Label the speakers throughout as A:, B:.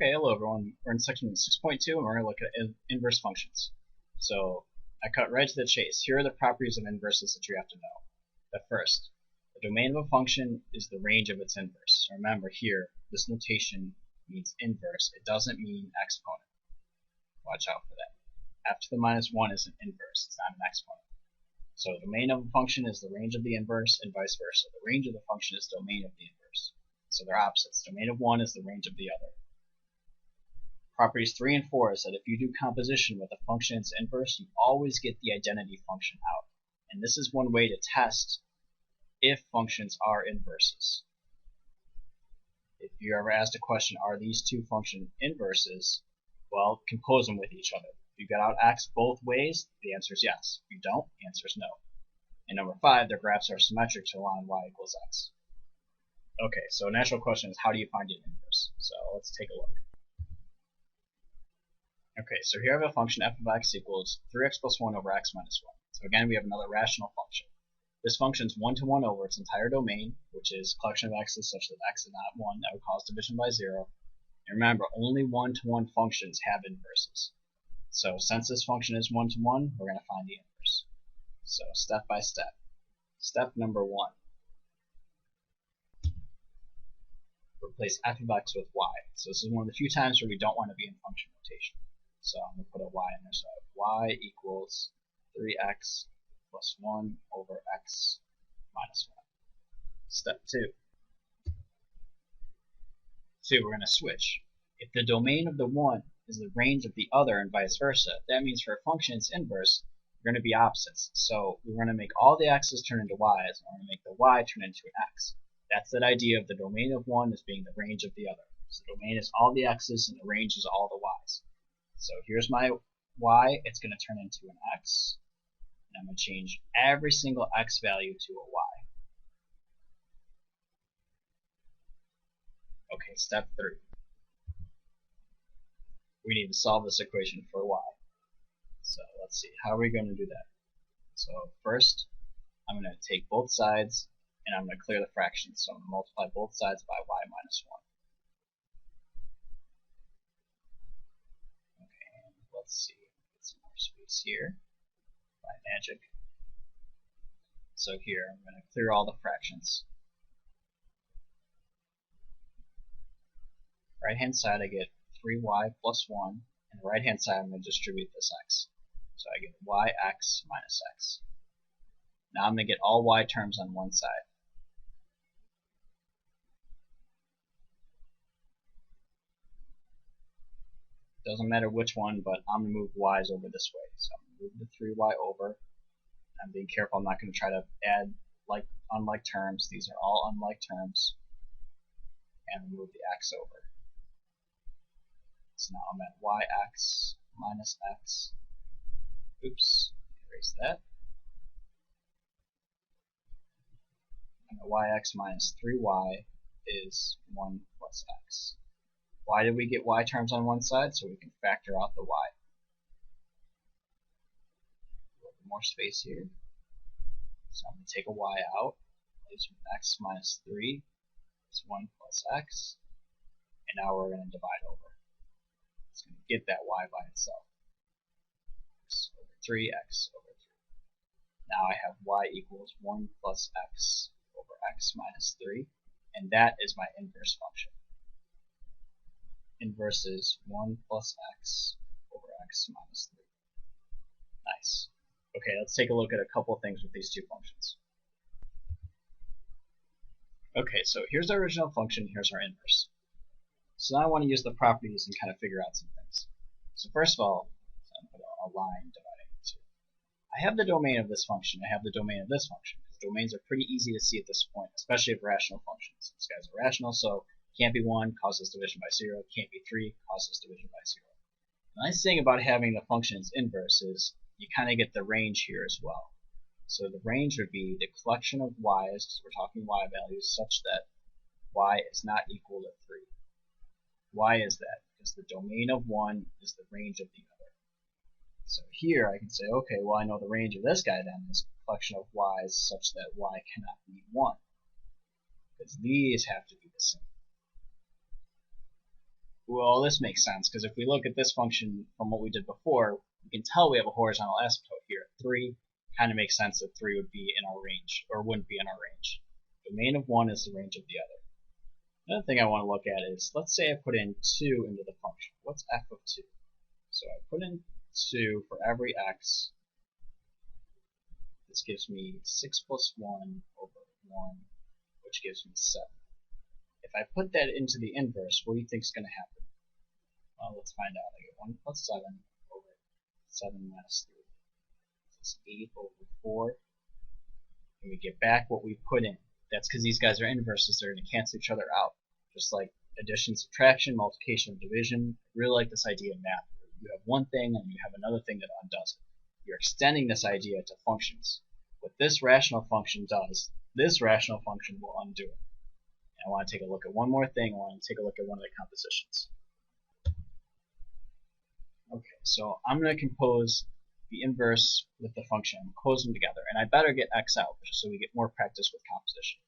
A: Okay, hello everyone. We're in section 6.2 and we're going to look at inverse functions. So I cut right to the chase. Here are the properties of inverses that you have to know. But first, the domain of a function is the range of its inverse. So remember here, this notation means inverse. It doesn't mean exponent. Watch out for that. F to the minus 1 is an inverse. It's not an exponent. So the domain of a function is the range of the inverse and vice versa. The range of the function is domain of the inverse. So they're opposites. Domain of one is the range of the other. Properties 3 and 4 is that if you do composition with a function its inverse, you always get the identity function out. And this is one way to test if functions are inverses. If you're ever asked a question, are these two function inverses? Well, compose them with each other. If you get out x both ways, the answer is yes. If you don't, the answer is no. And number 5, their graphs are symmetric to the line y equals x. Okay, so a natural question is how do you find an inverse? So let's take a look. Okay, so here I have a function f of x equals 3x plus 1 over x minus 1. So again, we have another rational function. This function is 1 to 1 over its entire domain, which is collection of x's such that x is not 1. That would cause division by 0. And remember, only 1 to 1 functions have inverses. So since this function is 1 to 1, we're going to find the inverse. So step by step. Step number 1. Replace f of x with y. So this is one of the few times where we don't want to be in function notation. So I'm going to put a y in there. So y equals 3x plus 1 over x minus 1. Step 2. We're going to switch. If the domain of the one is the range of the other and vice versa, that means for a function its inverse, they're going to be opposites. So we're going to make all the x's turn into y's, and we're going to make the y turn into an x. That's that idea of the domain of one as being the range of the other. So the domain is all the x's and the range is all the y's. So here's my y, it's going to turn into an x, and I'm going to change every single x value to a y. Okay, step 3. We need to solve this equation for y. So let's see, how are we going to do that? So first, I'm going to take both sides and I'm going to clear the fractions. So I'm going to multiply both sides by y minus 1. Let's see, get some more space here by magic. So here, I'm going to clear all the fractions. Right hand side I get 3y plus 1, and the right hand side I'm going to distribute this x. So I get yx minus x. Now I'm going to get all y terms on one side. Doesn't matter which one, but I'm going to move y's over this way. So I'm going to move the 3y over. I'm being careful, I'm not going to try to add unlike terms. These are all unlike terms. And move the x over. So now I'm at yx minus x. Oops, erase that. And the yx minus 3y is 1 plus x. Why did we get y terms on one side? So we can factor out the y. A little bit more space here. So I'm going to take a y out. Leaves with x minus 3 is 1 plus x. And now we're going to divide over. It's going to get that y by itself. X over 3, x over 3. Now I have y equals 1 plus x over x minus 3. And that is my inverse function. Inverse is 1 plus x over x minus 3. Nice. Okay, let's take a look at a couple things with these two functions. Okay, so here's our original function, here's our inverse. So now I want to use the properties and kind of figure out some things. So first of all, I'm going to put a line dividing the two. I have the domain of this function, I have the domain of this function, because domains are pretty easy to see at this point, especially of rational functions. These guys are rational, so can't be 1, causes division by 0, can't be 3, causes division by 0. The nice thing about having the function's inverse is you kind of get the range here as well. So the range would be the collection of y's, because we're talking y values, such that y is not equal to 3. Why is that? Because the domain of one is the range of the other. So here I can say, okay, well I know the range of this guy then is a collection of y's such that y cannot be 1. Because these have to be the same. well, this makes sense, because if we look at this function from what we did before, we can tell we have a horizontal asymptote here. 3 kind of makes sense that 3 would be in our range, or wouldn't be in our range. Domain of 1 is the range of the other. Another thing I want to look at is, let's say I put in 2 into the function. What's f of 2? So I put in 2 for every x. This gives me 6 plus 1 over 1, which gives me 7. If I put that into the inverse, what do you think is going to happen? Well, let's find out. I get 1 plus 7 over 7 minus 3. That's 8 over 4. And we get back what we put in. That's because these guys are inverses. They're going to cancel each other out. Just like addition, subtraction, multiplication, and division. I really like this idea of math. You have one thing and you have another thing that undoes it. You're extending this idea to functions. What this rational function does, this rational function will undo it. I want to take a look at one more thing. I want to take a look at one of the compositions. Okay, so I'm going to compose the inverse with the function. I'm close them together, and I better get x out just so we get more practice with composition.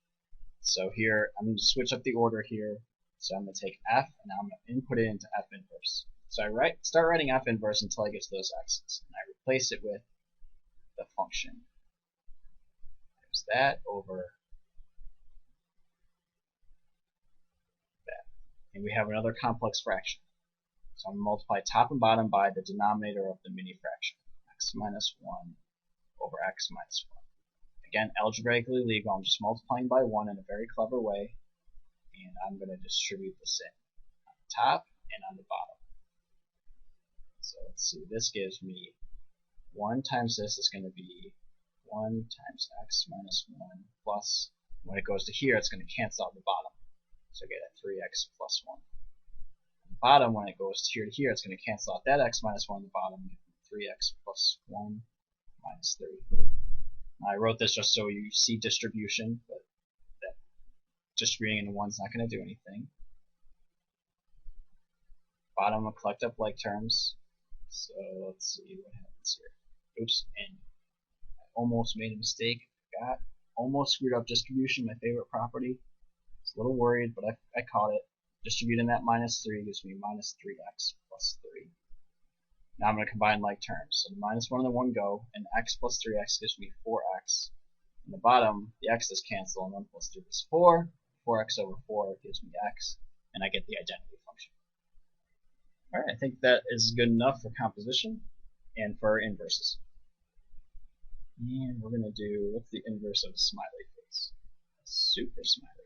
A: So here, I'm going to switch up the order here. So I'm going to take f, and now I'm going to input it into f inverse. So I start writing f inverse until I get to those x's, and I replace it with the function. There's that over that. And we have another complex fraction. So I'm going to multiply top and bottom by the denominator of the mini fraction, x minus 1 over x minus 1. Again, algebraically legal, I'm just multiplying by 1 in a very clever way, and I'm going to distribute this in on the top and on the bottom. So let's see, this gives me 1 times this is going to be 1 times x minus 1 plus, when it goes to here, it's going to cancel out the bottom. So I get a 3x plus 1. On the bottom, when it goes to here, it's going to cancel out that x minus 1 on the bottom, and give me 3x plus 1 minus 3. Now, I wrote this just so you see distribution, but that distributing into 1 is not going to do anything. Bottom will collect up like terms. So let's see what happens here. Oops, and I almost made a mistake. Almost screwed up distribution, my favorite property. I was a little worried, but I caught it. Distributing that minus 3 gives me minus 3x plus 3. Now I'm going to combine like terms. So the minus 1 and the 1 go, and x plus 3x gives me 4x. In the bottom, the x's cancel, and 1 plus 3 is 4. 4x over 4 gives me x, and I get the identity function. Alright, I think that is good enough for composition and for inverses. And we're going to do, what's the inverse of a smiley face? A super smiley